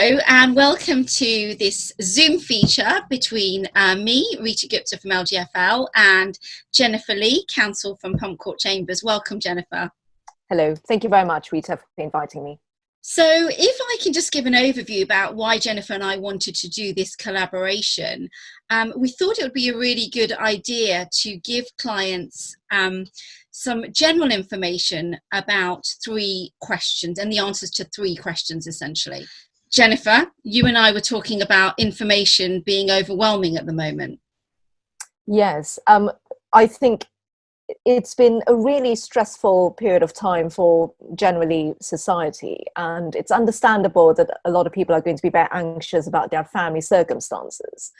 Hello and welcome to this Zoom feature between me, Rita Gupta from LGFL, and Jennifer Lee, Counsel from Pump Court Chambers. Welcome, Jennifer. Hello. Thank you very much, Rita, for inviting me. So if I can just give an overview about why Jennifer and I wanted to do this collaboration, we thought it would be a really good idea to give clients some general information about 3 questions and the answers to 3 questions, essentially. Jennifer, you and I were talking about information being overwhelming at the moment. Yes, I think it's been a really stressful period of time for generally society, and it's understandable that a lot of people are going to be very anxious about their family circumstances.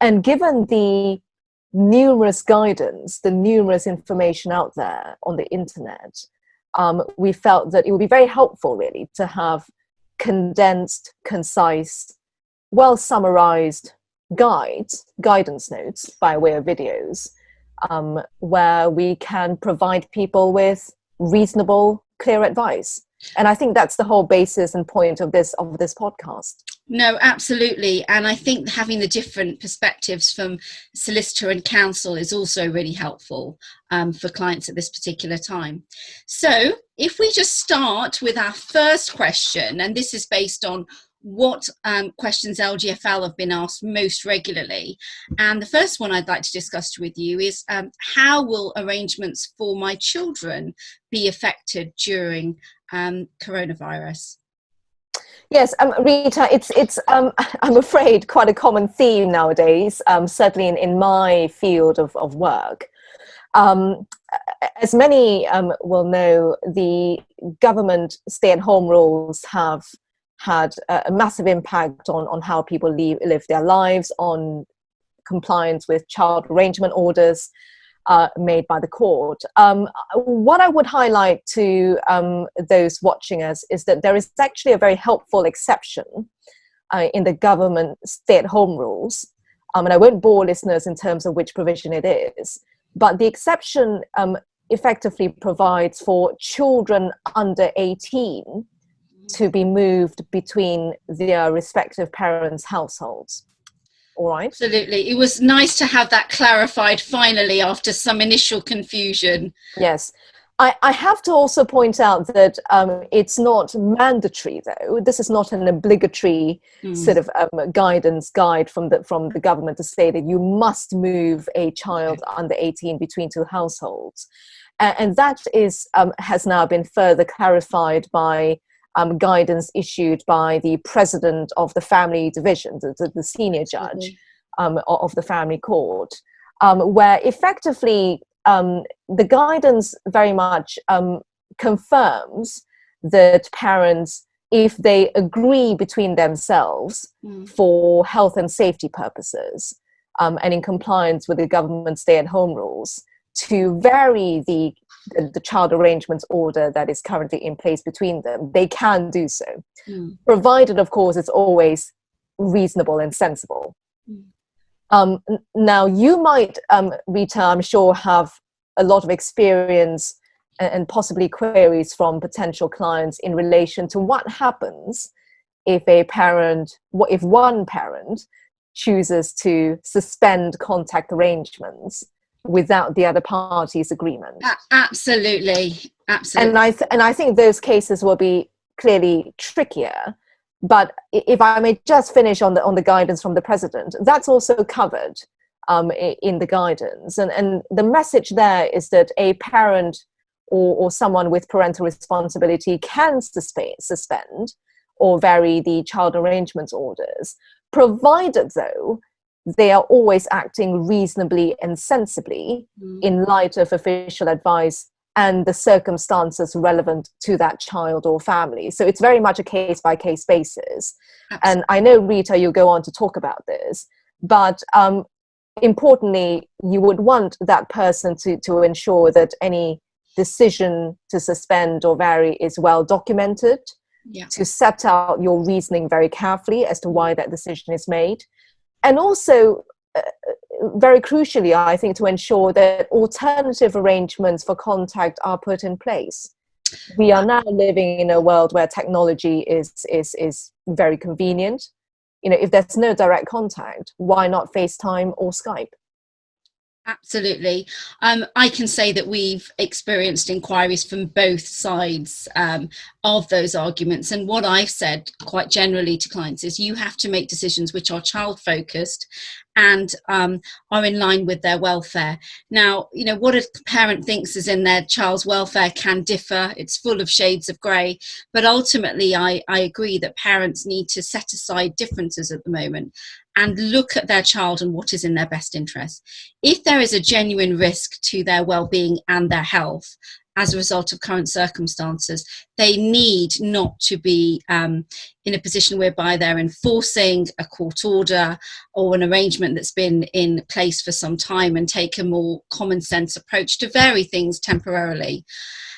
And given the numerous guidance, the numerous information out there on the internet, we felt that it would be very helpful really to have condensed, concise, well summarized guidance notes by way of videos, where we can provide people with reasonable, clear advice. And I think that's the whole basis and point of this podcast. No, absolutely. And I think having the different perspectives from solicitor and counsel is also really helpful for clients at this particular time. So if we just start with our first question, and this is based on what questions LGFL have been asked most regularly. And the first one I'd like to discuss with you is how will arrangements for my children be affected during coronavirus? Yes, Rita, it's I'm afraid quite a common theme nowadays, certainly in my field of work. As many will know, the government stay-at-home rules have had a massive impact on how people live their lives, on compliance with child arrangement orders made by the court. What I would highlight to those watching us is that there is actually a very helpful exception in the government stay-at-home rules. And I won't bore listeners in terms of which provision it is, but the exception effectively provides for children under 18 to be moved between their respective parents' households. All right. Absolutely. It was nice to have that clarified finally after some initial confusion. Yes. I have to also point out that it's not mandatory, though. This is not an obligatory sort of guide from the government to say that you must move a child under 18 between 2 households. And that is has now been further clarified by guidance issued by the president of the family division, the senior judge of the family court, where effectively the guidance very much confirms that parents, if they agree between themselves for health and safety purposes and in compliance with the government stay-at-home rules, to vary the child arrangements order that is currently in place between them, they can do so, provided, of course, it's always reasonable and sensible. Now, you might, Rita, I'm sure, have a lot of experience and possibly queries from potential clients in relation to what happens if if one parent chooses to suspend contact arrangements without the other party's agreement. Absolutely. And I think those cases will be clearly trickier. But if I may just finish on the guidance from the president, that's also covered in the guidance. And the message there is that a parent or someone with parental responsibility can suspend or vary the child arrangements orders, provided, though, they are always acting reasonably and sensibly in light of official advice and the circumstances relevant to that child or family. So it's very much a case-by-case basis. Absolutely. And I know, Rita, you'll go on to talk about this, but importantly, you would want that person to ensure that any decision to suspend or vary is well documented, to set out your reasoning very carefully as to why that decision is made. And also, very crucially, I think, to ensure that alternative arrangements for contact are put in place. We are now living in a world where technology is very convenient. You know, if there's no direct contact, why not FaceTime or Skype? Absolutely. I can say that we've experienced inquiries from both sides of those arguments. And what I've said quite generally to clients is you have to make decisions which are child focused and are in line with their welfare. Now, you know, what a parent thinks is in their child's welfare can differ. It's full of shades of grey. But ultimately, I agree that parents need to set aside differences at the moment and look at their child and what is in their best interest. If there is a genuine risk to their well-being and their health as a result of current circumstances, they need not to be in a position whereby they're enforcing a court order or an arrangement that's been in place for some time, and take a more common sense approach to vary things temporarily.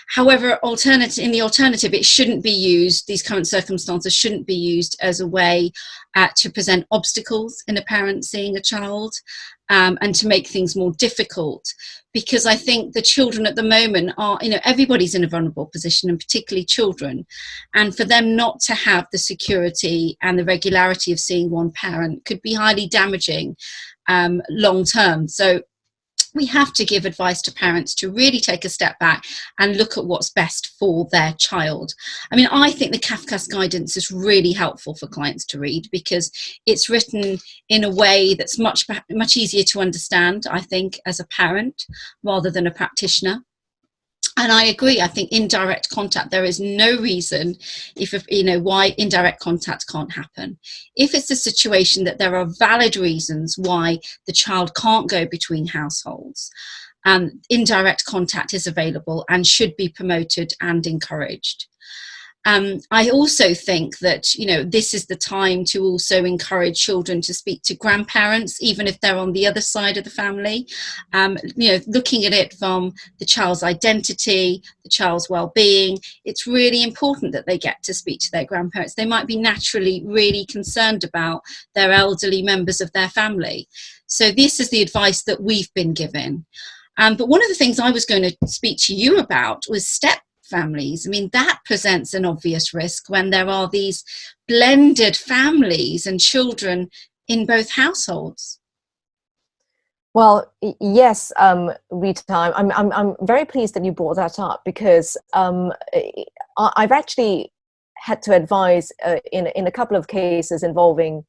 However, in the alternative, it shouldn't be used, these current circumstances shouldn't be used as a way to present obstacles in a parent seeing a child and to make things more difficult. Because I think the children at the moment are, you know, everybody's in a vulnerable position, and particularly children. And for them not to have the security and the regularity of seeing one parent could be highly damaging long term. So we have to give advice to parents to really take a step back and look at what's best for their child. I mean, I think the Kafka's guidance is really helpful for clients to read because it's written in a way that's much easier to understand, I think, as a parent rather than a practitioner. And I agree. I think indirect contact, there is no reason why indirect contact can't happen. If it's a situation that there are valid reasons why the child can't go between households, indirect contact is available and should be promoted and encouraged. I also think that, you know, this is the time to also encourage children to speak to grandparents, even if they're on the other side of the family. You know, looking at it from the child's identity, the child's well-being, it's really important that they get to speak to their grandparents. They might be naturally really concerned about their elderly members of their family. So this is the advice that we've been given. But one of the things I was going to speak to you about was step families. I mean, that presents an obvious risk when there are these blended families and children in both households. Well, yes, Rita, I'm very pleased that you brought that up because I've actually had to advise in a couple of cases involving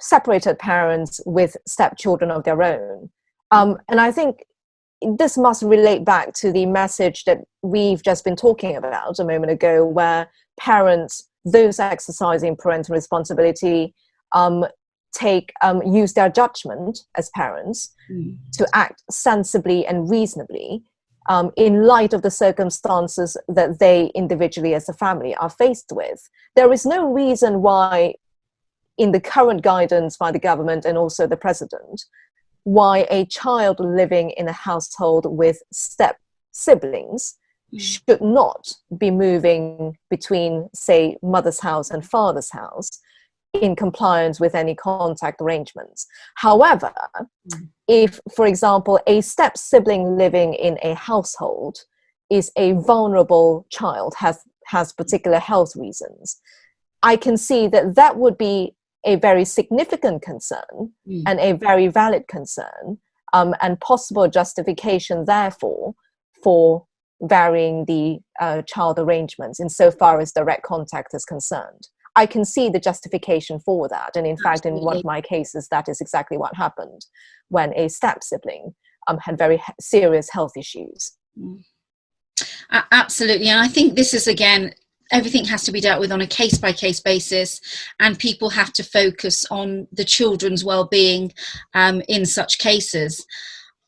separated parents with stepchildren of their own. And I think this must relate back to the message that we've just been talking about a moment ago, where parents, those exercising parental responsibility, use their judgment as parents to act sensibly and reasonably in light of the circumstances that they individually as a family are faced with. There is no reason why, in the current guidance by the government and also the president, why a child living in a household with step siblings should not be moving between, say, mother's house and father's house in compliance with any contact arrangements. However, if, for example, a step sibling living in a household is a vulnerable child, has particular health reasons, I can see that that would be a very significant concern and a very valid concern, and possible justification, therefore, for varying the child arrangements insofar as direct contact is concerned. I can see the justification for that. And in fact, in one of my cases, that is exactly what happened when a step sibling had very serious health issues. Absolutely. And I think this is, again, everything has to be dealt with on a case-by-case basis, and people have to focus on the children's well-being in such cases.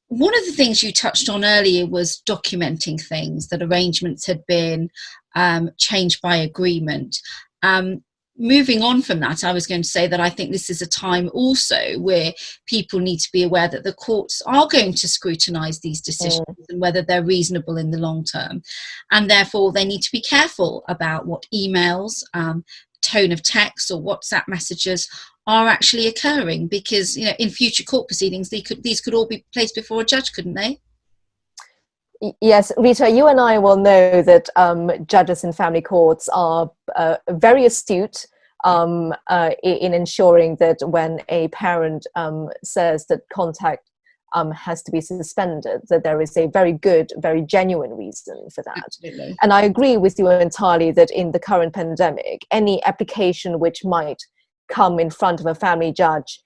One of the things you touched on earlier was documenting things, that arrangements had been changed by agreement. Moving on from that, I was going to say that I think this is a time also where people need to be aware that the courts are going to scrutinise these decisions and whether they're reasonable in the long term. And therefore, they need to be careful about what emails, tone of text or WhatsApp messages are actually occurring, because, you know, in future court proceedings, these could all be placed before a judge, couldn't they? Yes, Rita, you and I will know that judges in family courts are very astute in ensuring that when a parent says that contact has to be suspended, that there is a very good, very genuine reason for that. Absolutely. And I agree with you entirely that in the current pandemic, any application which might come in front of a family judge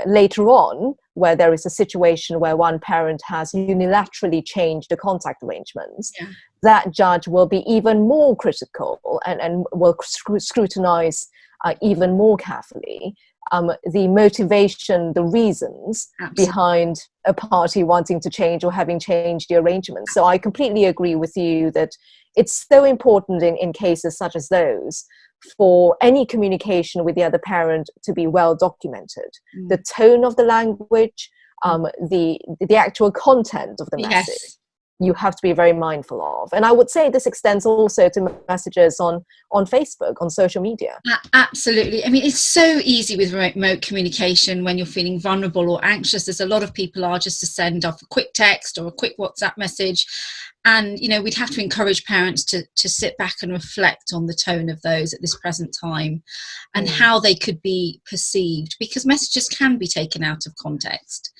later on, where there is a situation where one parent has unilaterally changed the contact arrangements, Yeah. that judge will be even more critical and will scrutinize even more carefully the motivation, the reasons Absolutely. behind a party wanting to change or having changed the arrangement. So I completely agree with you that it's so important in cases such as those for any communication with the other parent to be well documented. The tone of the language, the actual content of the message. Yes. You have to be very mindful of. And I would say this extends also to messages on Facebook, on social media. Absolutely. I mean, it's so easy with remote communication when you're feeling vulnerable or anxious, as a lot of people are, just to send off a quick text or a quick WhatsApp message. And, you know, we'd have to encourage parents to sit back and reflect on the tone of those at this present time and how they could be perceived, because messages can be taken out of context.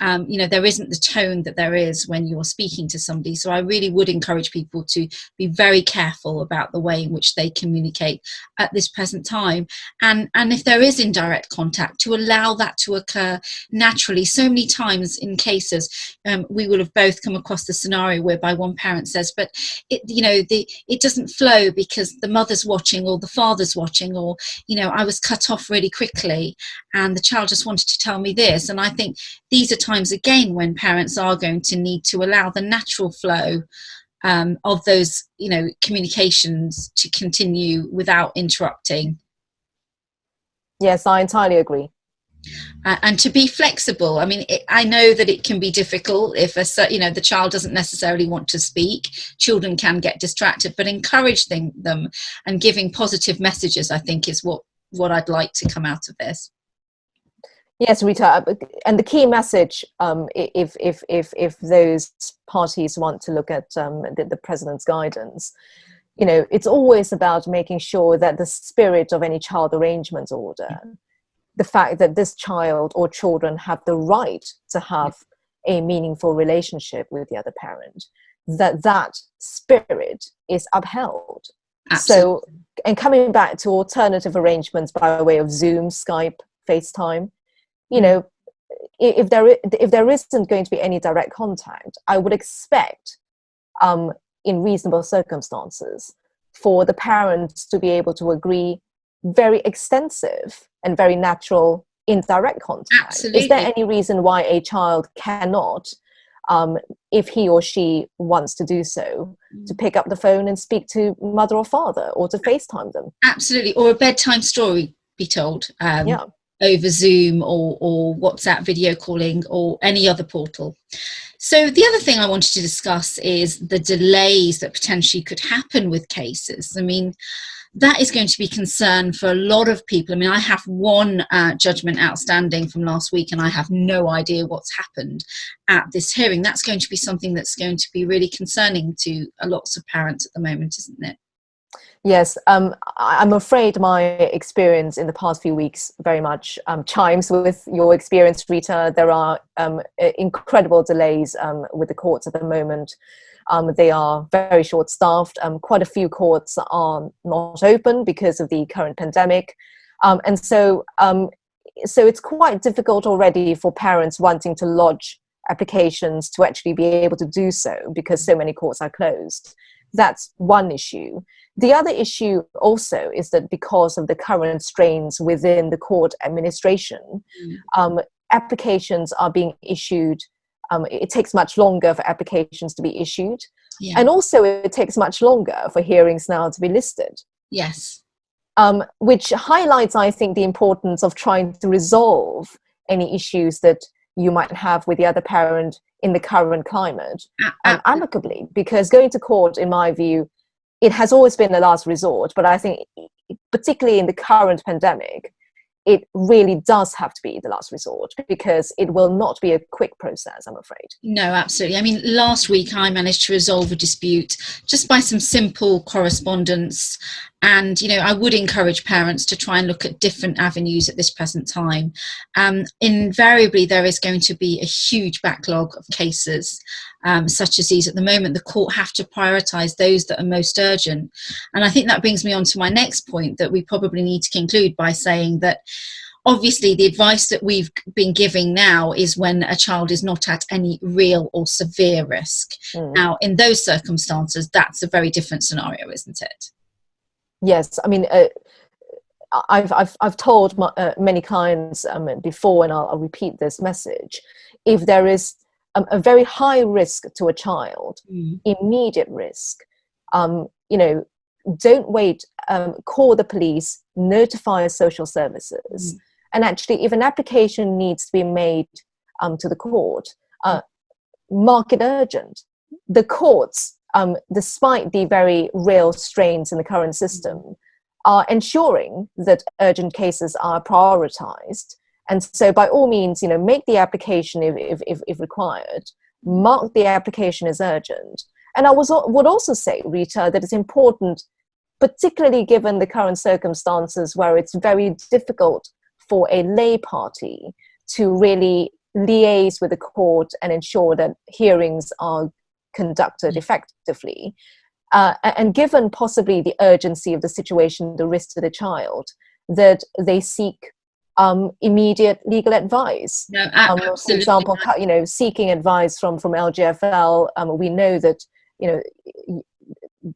You know, there isn't the tone that there is when you're speaking to somebody. So I really would encourage people to be very careful about the way in which they communicate at this present time. And if there is indirect contact, to allow that to occur naturally. So many times in cases, we will have both come across the scenario whereby one parent says, but it doesn't flow because the mother's watching or the father's watching, or, you know, I was cut off really quickly and the child just wanted to tell me this. And I think these are times again when parents are going to need to allow the natural flow of those, you know, communications to continue without interrupting. Yes, I entirely agree. And to be flexible. I mean, I know that it can be difficult if the child doesn't necessarily want to speak. Children can get distracted, but encouraging them and giving positive messages, I think, is what I'd like to come out of this. Yes, Rita, and the key message, if those parties want to look at the president's guidance, you know, it's always about making sure that the spirit of any child arrangement order, the fact that this child or children have the right to have a meaningful relationship with the other parent, that spirit is upheld. Absolutely. So, and coming back to alternative arrangements by way of Zoom, Skype, FaceTime, you know, if there isn't going to be any direct contact, I would expect, in reasonable circumstances, for the parents to be able to agree very extensive and very natural indirect contact. Absolutely. Is there any reason why a child cannot, if he or she wants to do so, to pick up the phone and speak to mother or father, or to FaceTime them? Absolutely. Or a bedtime story be told over Zoom or WhatsApp video calling or any other portal. So the other thing I wanted to discuss is the delays that potentially could happen with cases. I mean, that is going to be concern for a lot of people. I mean, I have one judgment outstanding from last week and I have no idea what's happened at this hearing. That's going to be something that's going to be really concerning to lots of parents at the moment, isn't it? Yes, I'm afraid my experience in the past few weeks very much chimes with your experience, Rita. There are incredible delays with the courts at the moment. They are very short-staffed. Quite a few courts are not open because of the current pandemic. And so it's quite difficult already for parents wanting to lodge applications to actually be able to do so because so many courts are closed. That's one issue. The other issue also is that because of the current strains within the court administration, applications are being issued. It takes much longer for applications to be issued. Yeah. And also it takes much longer for hearings now to be listed. Yes. Which highlights, I think, the importance of trying to resolve any issues that you might have with the other parent in the current climate amicably, because going to court, in my view, it has always been a last resort, but I think particularly in the current pandemic, it really does have to be the last resort, because it will not be a quick process, I'm afraid. No, absolutely. I mean, last week I managed to resolve a dispute just by some simple correspondence. And, you know, I would encourage parents to try and look at different avenues at this present time. Invariably, there is going to be a huge backlog of cases such as these. At the moment, the court have to prioritise those that are most urgent. And I think that brings me on to my next point, that we probably need to conclude by saying that obviously the advice that we've been giving now is when a child is not at any real or severe risk. Now, in those circumstances, that's a very different scenario, isn't it? Yes, I mean, I've told many clients before, and I'll repeat this message: if there is a very high risk to a child, immediate risk, you know, don't wait. Call the police, notify social services, and actually, if an application needs to be made to the court, mark it urgent. The courts, despite the very real strains in the current system, are ensuring that urgent cases are prioritized. And so by all means, you know, make the application if required, mark the application as urgent. And I would also say, Rita, that it's important, particularly given the current circumstances where it's very difficult for a lay party to really liaise with the court and ensure that hearings are conducted effectively. And given possibly the urgency of the situation, the risk to the child, that they seek immediate legal advice. No, absolutely. For example, you know, seeking advice from LGFL. We know that, you know,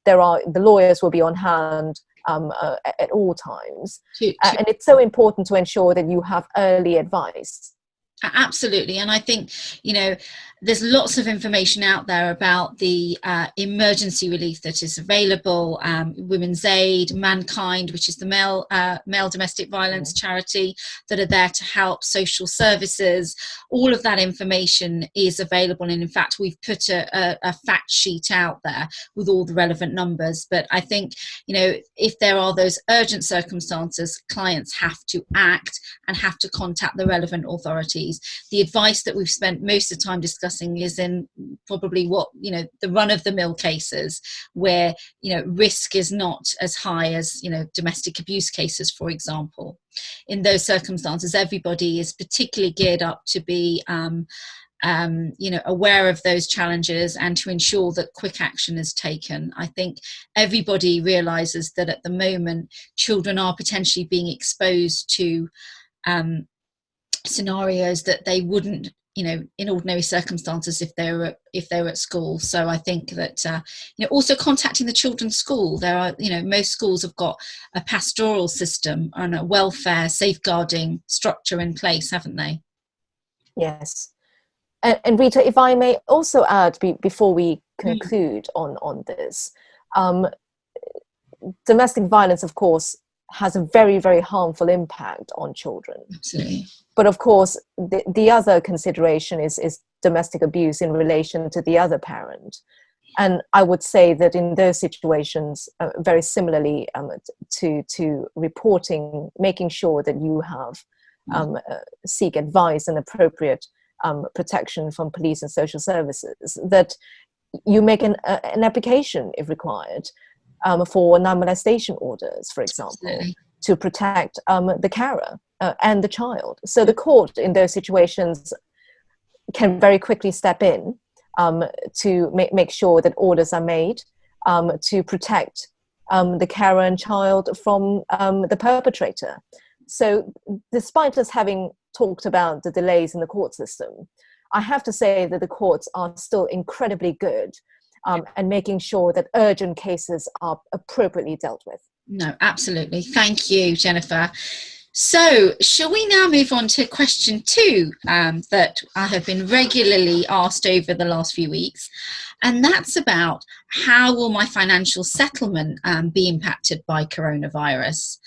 the lawyers will be on hand at all times, and it's so important to ensure that you have early advice. Absolutely. And I think, you know, there's lots of information out there about the emergency relief that is available. Women's Aid, Mankind, which is the male domestic violence charity, that are there to help, social services. All of that information is available. And in fact, we've put a fact sheet out there with all the relevant numbers. But I think, you know, if there are those urgent circumstances, clients have to act and have to contact the relevant authorities. The advice that we've spent most of the time discussing is in probably what, you know, the run-of-the-mill cases where, you know, risk is not as high as, you know, domestic abuse cases, for example. In those circumstances, everybody is particularly geared up to be you know, aware of those challenges and to ensure that quick action is taken. I think everybody realizes that at the moment children are potentially being exposed to scenarios that they wouldn't, you know, in ordinary circumstances if they were at school. So I think that you know, also contacting the children's school. There are, you know, most schools have got a pastoral system and a welfare safeguarding structure in place, haven't they? Yes. And Rita, if I may also add before we conclude on this, domestic violence, of course, has a very, very harmful impact on children. Absolutely. But of course, the other consideration is domestic abuse in relation to the other parent. And I would say that in those situations, very similarly to reporting, making sure that you have seek advice and appropriate protection from police and social services, that you make an application if required for non-molestation orders, for example, Absolutely. to protect the carer and the child. So the court in those situations can very quickly step in to make sure that orders are made to protect the carer and child from the perpetrator. So despite us having talked about the delays in the court system, I have to say that the courts are still incredibly good and making sure that urgent cases are appropriately dealt with. No, absolutely. Thank you, Jennifer. So shall we now move on to question 2 that I have been regularly asked over the last few weeks, and that's about how will my financial settlement be impacted by coronavirus?